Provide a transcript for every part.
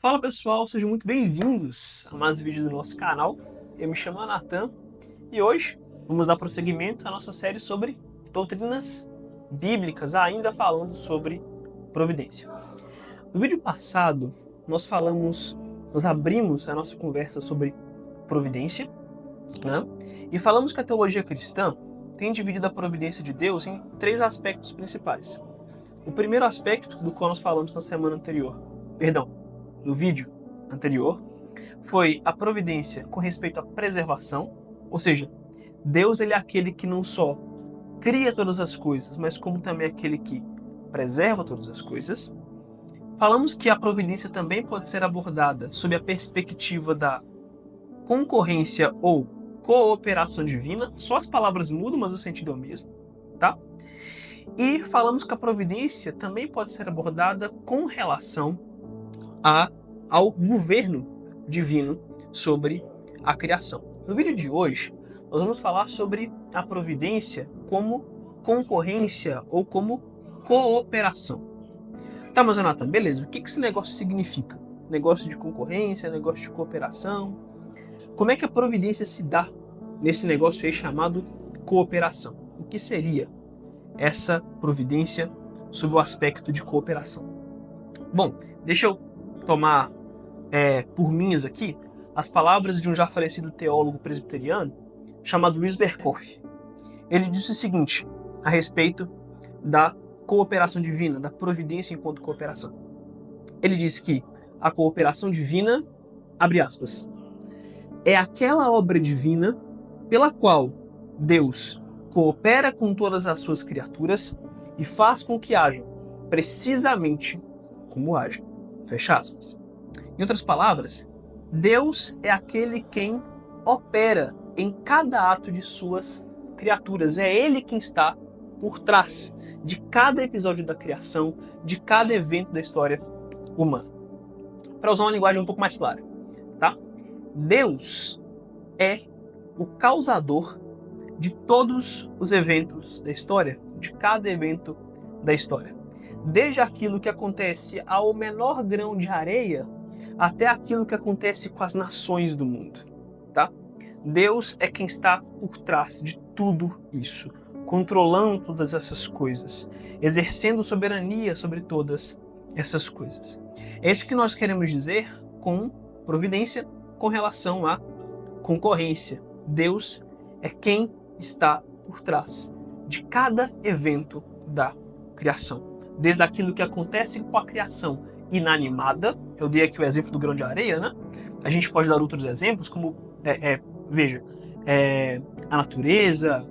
Fala pessoal, sejam muito bem-vindos a mais um vídeo do nosso canal. Eu me chamo Nathan e hoje vamos dar prosseguimento à nossa série sobre doutrinas bíblicas, ainda falando sobre providência. No vídeo passado, nós abrimos a nossa conversa sobre providência, né? E falamos que a teologia cristã tem dividido a providência de Deus em três aspectos principais. O primeiro aspecto, do qual nós falamos no vídeo anterior, foi a providência com respeito à preservação, ou seja, Deus ele é aquele que não só cria todas as coisas, mas como também é aquele que preserva todas as coisas. Falamos que a providência também pode ser abordada sob a perspectiva da concorrência ou cooperação divina, só as palavras mudam, mas o sentido é o mesmo, tá? E falamos que a providência também pode ser abordada com relação ao governo divino sobre a criação. No vídeo de hoje, nós vamos falar sobre a providência como concorrência ou como cooperação. Tá, mas Jonathan, beleza, o que esse negócio significa? Negócio de concorrência, negócio de cooperação? Como é que a providência se dá nesse negócio aí chamado cooperação? O que seria essa providência sob o aspecto de cooperação? Bom, deixa eu tomar por minhas aqui as palavras de um já falecido teólogo presbiteriano chamado Luiz Berkoff. Ele disse o seguinte a respeito da cooperação divina, da providência enquanto cooperação. Ele disse que a cooperação divina, abre aspas, é aquela obra divina pela qual Deus coopera com todas as suas criaturas e faz com que hajam precisamente como agem. Fecha aspas. Em outras palavras, Deus é aquele quem opera em cada ato de suas criaturas. É Ele quem está por trás de cada episódio da criação, de cada evento da história humana. Para usar uma linguagem um pouco mais clara, tá? Deus é o causador de todos os eventos da história, de cada evento da história. Desde aquilo que acontece ao menor grão de areia até aquilo que acontece com as nações do mundo, tá? Deus é quem está por trás de tudo isso, controlando todas essas coisas, exercendo soberania sobre todas essas coisas. É isso que nós queremos dizer com providência com relação à concorrência. Deus é quem está por trás de cada evento da criação. Desde aquilo que acontece com a criação inanimada, eu dei aqui o exemplo do grão de areia, né? A gente pode dar outros exemplos, como, a natureza,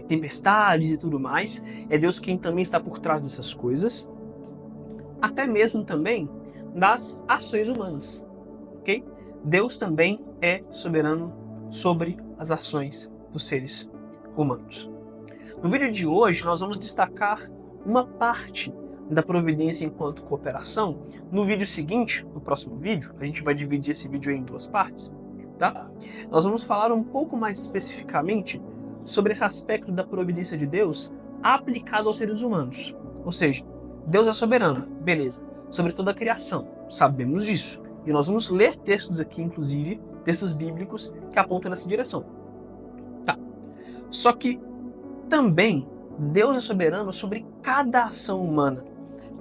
tempestades e tudo mais. É Deus quem também está por trás dessas coisas. Até mesmo também das ações humanas, ok? Deus também é soberano sobre as ações dos seres humanos. No vídeo de hoje, nós vamos destacar uma parte da providência enquanto cooperação. No vídeo seguinte, no próximo vídeo, a gente vai dividir esse vídeo em duas partes, tá? Nós vamos falar um pouco mais especificamente sobre esse aspecto da providência de Deus aplicado aos seres humanos. Ou seja, Deus é soberano, beleza, sobre toda a criação, sabemos disso. E nós vamos ler textos aqui, inclusive, textos bíblicos que apontam nessa direção. Tá. Só que também Deus é soberano sobre cada ação humana.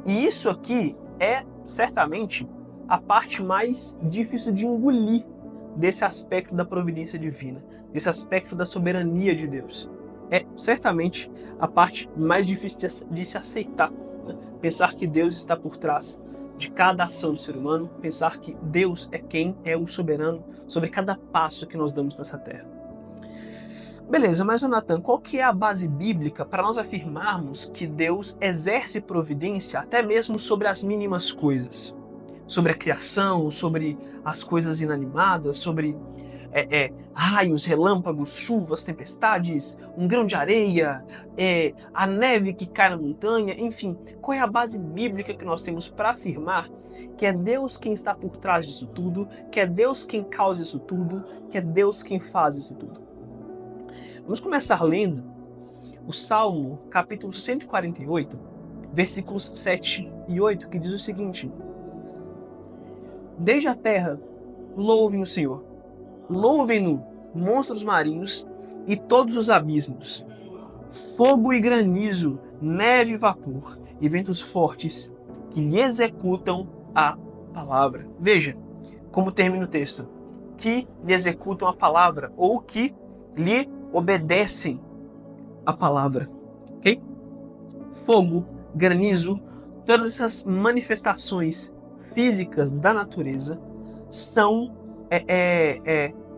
E isso aqui é, certamente, a parte mais difícil de engolir desse aspecto da providência divina, desse aspecto da soberania de Deus. É, certamente, a parte mais difícil de se aceitar. Né? Pensar que Deus está por trás de cada ação do ser humano, pensar que Deus é quem é o soberano sobre cada passo que nós damos nessa terra. Beleza, mas Jonathan, qual que é a base bíblica para nós afirmarmos que Deus exerce providência até mesmo sobre as mínimas coisas? Sobre a criação, sobre as coisas inanimadas, sobre raios, relâmpagos, chuvas, tempestades, um grão de areia, a neve que cai na montanha, enfim, qual é a base bíblica que nós temos para afirmar que é Deus quem está por trás disso tudo, que é Deus quem causa isso tudo, que é Deus quem faz isso tudo? Vamos começar lendo o Salmo, capítulo 148, versículos 7 e 8, que diz o seguinte: Desde a terra, louvem o Senhor. Louvem-no, monstros marinhos e todos os abismos. Fogo e granizo, neve e vapor, e ventos fortes que lhe executam a palavra. Veja como termina o texto. Que lhe executam a palavra, ou que lhe obedecem a palavra. Ok? Fogo, granizo, todas essas manifestações físicas da natureza são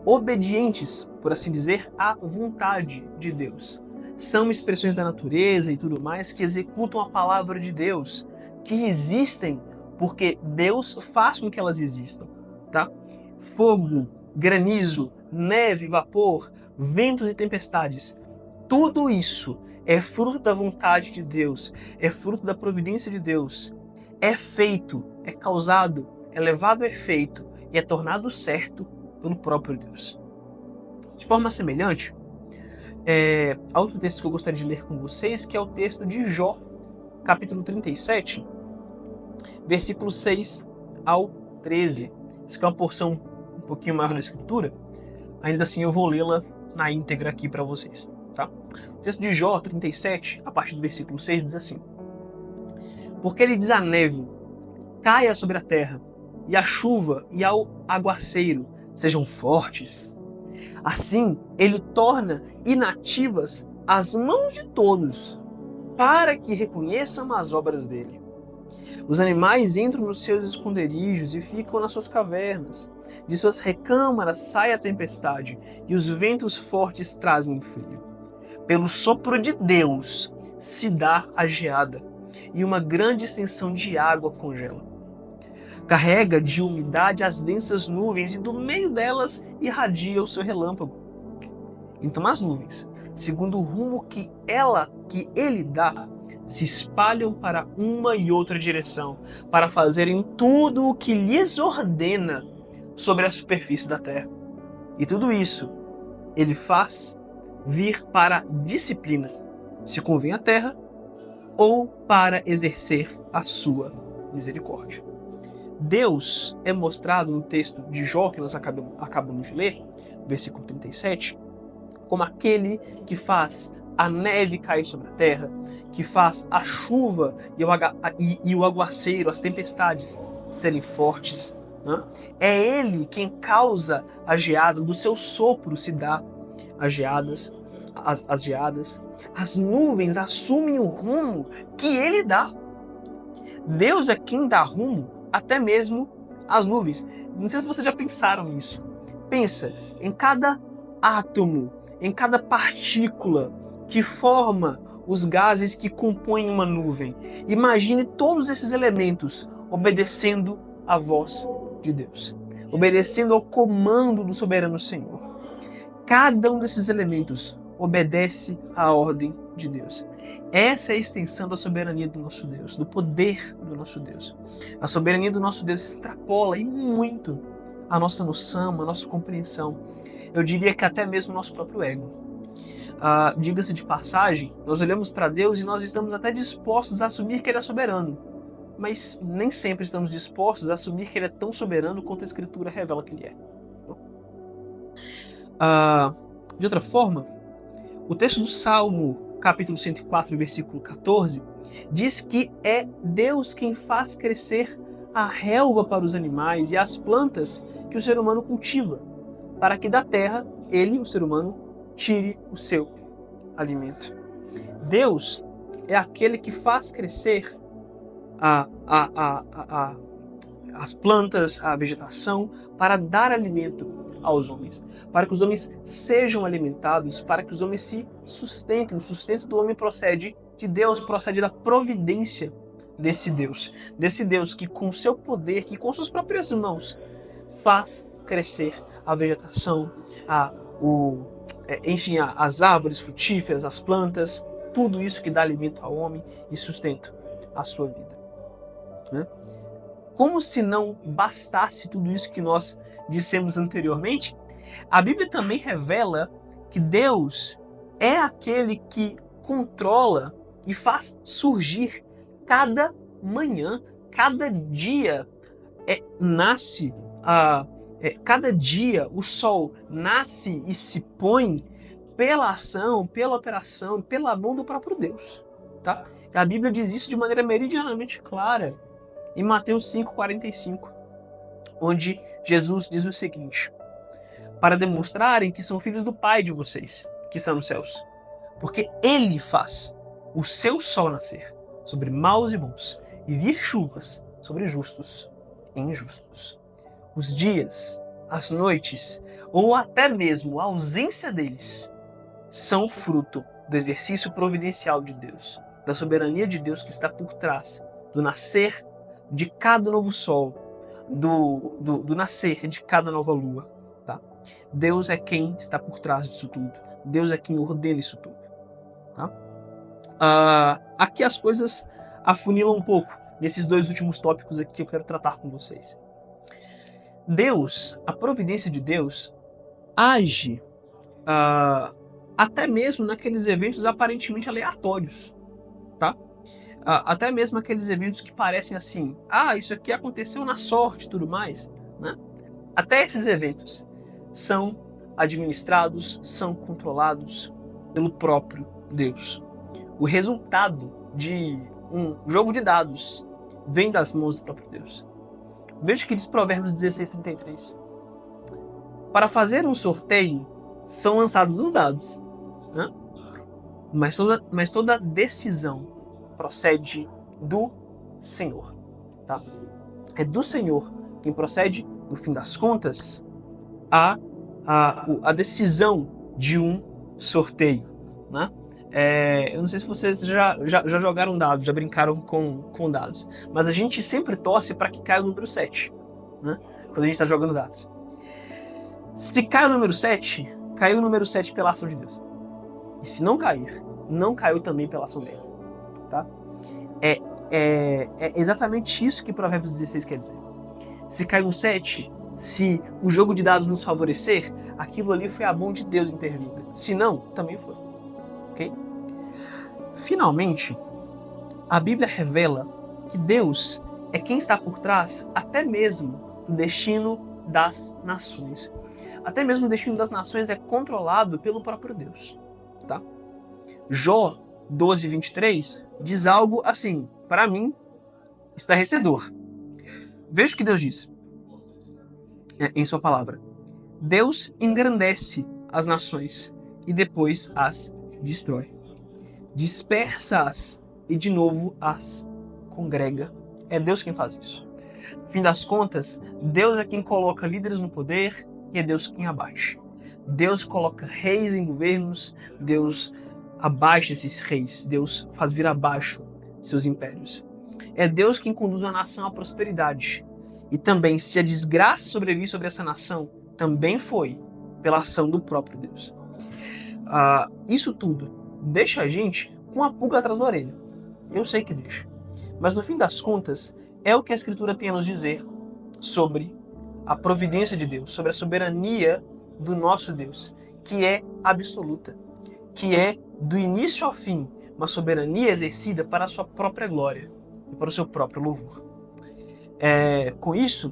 obedientes, por assim dizer, à vontade de Deus. São expressões da natureza e tudo mais que executam a palavra de Deus, que existem porque Deus faz com que elas existam, tá? Fogo, granizo, neve, vapor, ventos e tempestades, tudo isso é fruto da vontade de Deus, é fruto da providência de Deus, é feito, é causado, é levado a efeito e é tornado certo pelo próprio Deus. De forma semelhante, há outro texto que eu gostaria de ler com vocês, que é o texto de Jó, capítulo 37, versículos 6 ao 13. Isso aqui é uma porção um pouquinho maior da Escritura, ainda assim eu vou lê-la na íntegra aqui para vocês. Tá? O texto de Jó 37, a partir do versículo 6, diz assim: Porque ele diz à neve, caia sobre a terra, e a chuva e ao aguaceiro sejam fortes. Assim, ele torna inativas as mãos de todos, para que reconheçam as obras dele. Os animais entram nos seus esconderijos e ficam nas suas cavernas. De suas recâmaras sai a tempestade, e os ventos fortes trazem frio. Pelo sopro de Deus se dá a geada, e uma grande extensão de água congela. Carrega de umidade as densas nuvens, e do meio delas irradia o seu relâmpago. Então as nuvens, segundo o rumo que ele dá, se espalham para uma e outra direção, para fazerem tudo o que lhes ordena sobre a superfície da terra. E tudo isso ele faz vir para disciplina, se convém à terra, ou para exercer a sua misericórdia. Deus é mostrado no texto de Jó, que nós acabamos de ler, versículo 37, como aquele que faz a neve cair sobre a terra, que faz a chuva e o aguaceiro, as tempestades serem fortes. Né? É ele quem causa a geada, do seu sopro se dá as geadas. As nuvens assumem o rumo que ele dá. Deus é quem dá rumo até mesmo às nuvens. Não sei se vocês já pensaram nisso. Pensa em cada átomo, em cada partícula que forma os gases que compõem uma nuvem. Imagine todos esses elementos obedecendo à voz de Deus, obedecendo ao comando do soberano Senhor. Cada um desses elementos obedece à ordem de Deus. Essa é a extensão da soberania do nosso Deus, do poder do nosso Deus. A soberania do nosso Deus extrapola e muito a nossa noção, a nossa compreensão. Eu diria que até mesmo o nosso próprio ego. Diga-se de passagem, nós olhamos para Deus e nós estamos até dispostos a assumir que Ele é soberano. Mas nem sempre estamos dispostos a assumir que Ele é tão soberano quanto a Escritura revela que Ele é. De outra forma, o texto do Salmo, capítulo 104, versículo 14, diz que é Deus quem faz crescer a relva para os animais e as plantas que o ser humano cultiva, para que da terra ele, o ser humano, tire o seu alimento. Deus é aquele que faz crescer as plantas, a vegetação, para dar alimento aos homens, para que os homens sejam alimentados, para que os homens se sustentem. O sustento do homem procede de Deus, procede da providência desse Deus que com seu poder, que com suas próprias mãos faz crescer a vegetação, as árvores frutíferas, as plantas, tudo isso que dá alimento ao homem e sustento à sua vida. Né? Como se não bastasse tudo isso que nós dissemos anteriormente, a Bíblia também revela que Deus é aquele que controla e faz surgir cada manhã, cada dia, nasce cada dia o sol nasce e se põe pela ação, pela operação, pela mão do próprio Deus, tá? A Bíblia diz isso de maneira meridianamente clara em Mateus 5,45, onde Jesus diz o seguinte: para demonstrarem que são filhos do Pai de vocês, que está nos céus, porque Ele faz o seu sol nascer sobre maus e bons, e vir chuvas sobre justos e injustos. Os dias, as noites, ou até mesmo a ausência deles, são fruto do exercício providencial de Deus, da soberania de Deus que está por trás do nascer de cada novo sol, do nascer de cada nova lua. Tá? Deus é quem está por trás disso tudo. Deus é quem ordena isso tudo. Tá? Aqui as coisas afunilam um pouco nesses dois últimos tópicos aqui que eu quero tratar com vocês. Deus, a providência de Deus, age até mesmo naqueles eventos aparentemente aleatórios, tá? Até mesmo aqueles eventos que parecem assim, isso aqui aconteceu na sorte e tudo mais, né? Até esses eventos são administrados, são controlados pelo próprio Deus. O resultado de um jogo de dados vem das mãos do próprio Deus. Veja o que diz Provérbios 16:33. Para fazer um sorteio, são lançados os dados, né? Mas toda decisão procede do Senhor. Tá? É do Senhor quem procede, no fim das contas, a decisão de um sorteio. Né? Eu não sei se vocês já jogaram dados, já brincaram com dados, mas a gente sempre torce para que caia o número 7, né? Quando a gente está jogando dados. Se cai o número 7, caiu o número 7 pela ação de Deus. E se não cair, não caiu também pela ação dele. Tá? É exatamente isso que Provérbios 16 quer dizer. Se cai um 7, se o jogo de dados nos favorecer, aquilo ali foi a mão de Deus intervinda. Se não, também foi. Ok? Finalmente, a Bíblia revela que Deus é quem está por trás até mesmo do destino das nações. Até mesmo o destino das nações é controlado pelo próprio Deus. Tá? Jó 12:23 diz algo assim, para mim, estarrecedor. Veja o que Deus diz em sua palavra. Deus engrandece as nações e depois as destrói. Dispersa-as e de novo as congrega. É Deus quem faz isso. No fim das contas, Deus é quem coloca líderes no poder e é Deus quem abate. Deus coloca reis em governos, Deus abaixa esses reis, Deus faz vir abaixo seus impérios. É Deus quem conduz a nação à prosperidade. E também, se a desgraça sobrevir sobre essa nação, também foi pela ação do próprio Deus. Isso tudo deixa a gente com a pulga atrás da orelha. Eu sei que deixa. Mas no fim das contas, é o que a Escritura tem a nos dizer sobre a providência de Deus, sobre a soberania do nosso Deus, que é absoluta, que é do início ao fim, uma soberania exercida para a sua própria glória e para o seu próprio louvor. Com isso,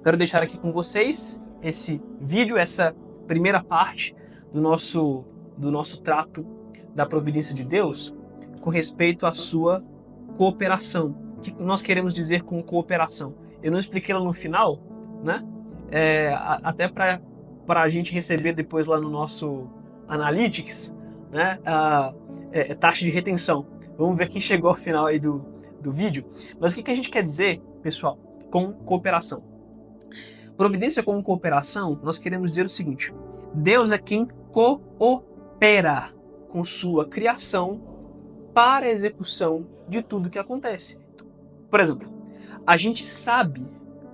quero deixar aqui com vocês esse vídeo, essa primeira parte do nosso trato da providência de Deus com respeito à sua cooperação. O que nós queremos dizer com cooperação? Eu não expliquei lá no final, né? Até para a gente receber depois lá no nosso Analytics, né? Taxa de retenção. Vamos ver quem chegou ao final aí do vídeo. Mas o que a gente quer dizer, pessoal, com cooperação? Providência com cooperação, nós queremos dizer o seguinte: Deus é quem coopera com sua criação para a execução de tudo que acontece. Por exemplo, a gente sabe,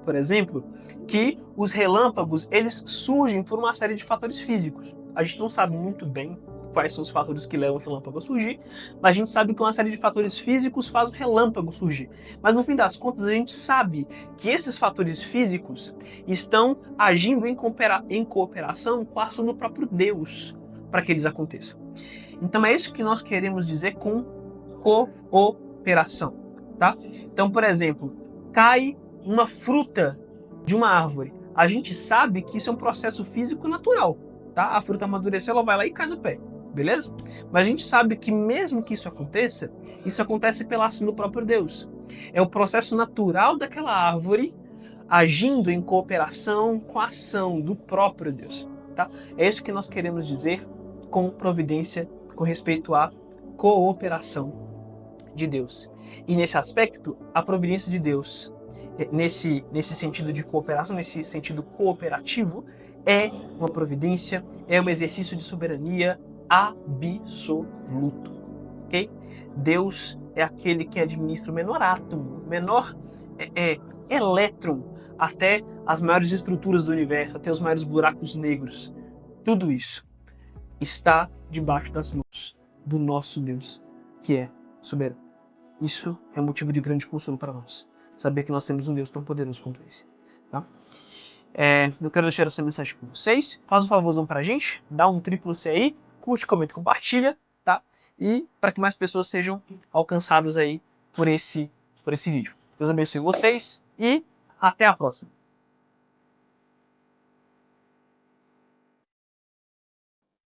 por exemplo, que os relâmpagos eles surgem por uma série de fatores físicos. A gente não sabe muito bem quais são os fatores que levam o relâmpago a surgir, mas a gente sabe que uma série de fatores físicos faz o relâmpago surgir. Mas no fim das contas a gente sabe que esses fatores físicos estão agindo em cooperação com a ação do próprio Deus para que eles aconteçam. Então é isso que nós queremos dizer com cooperação, tá? Então, por exemplo, cai uma fruta de uma árvore, a gente sabe que isso é um processo físico natural, tá? A fruta amadureceu, ela vai lá e cai do pé, beleza? Mas a gente sabe que mesmo que isso acontece pela ação do próprio Deus. É o processo natural daquela árvore agindo em cooperação com a ação do próprio Deus, tá? É isso que nós queremos dizer com providência, com respeito à cooperação de Deus. E nesse aspecto, a providência de Deus, nesse sentido de cooperação, nesse sentido cooperativo, é uma providência, é um exercício de soberania absoluto, ok? Deus é aquele que administra o menor átomo, o menor elétron, até as maiores estruturas do universo, até os maiores buracos negros. Tudo isso está debaixo das mãos do nosso Deus, que é soberano. Isso é motivo de grande consolo para nós. Saber que nós temos um Deus tão poderoso quanto esse. Tá? Eu quero deixar essa mensagem com vocês. Faz um favorzão pra gente. Dá um triplo C aí. Curte, comenta, compartilha. Tá? E para que mais pessoas sejam alcançadas aí por esse vídeo. Deus abençoe vocês e até a próxima.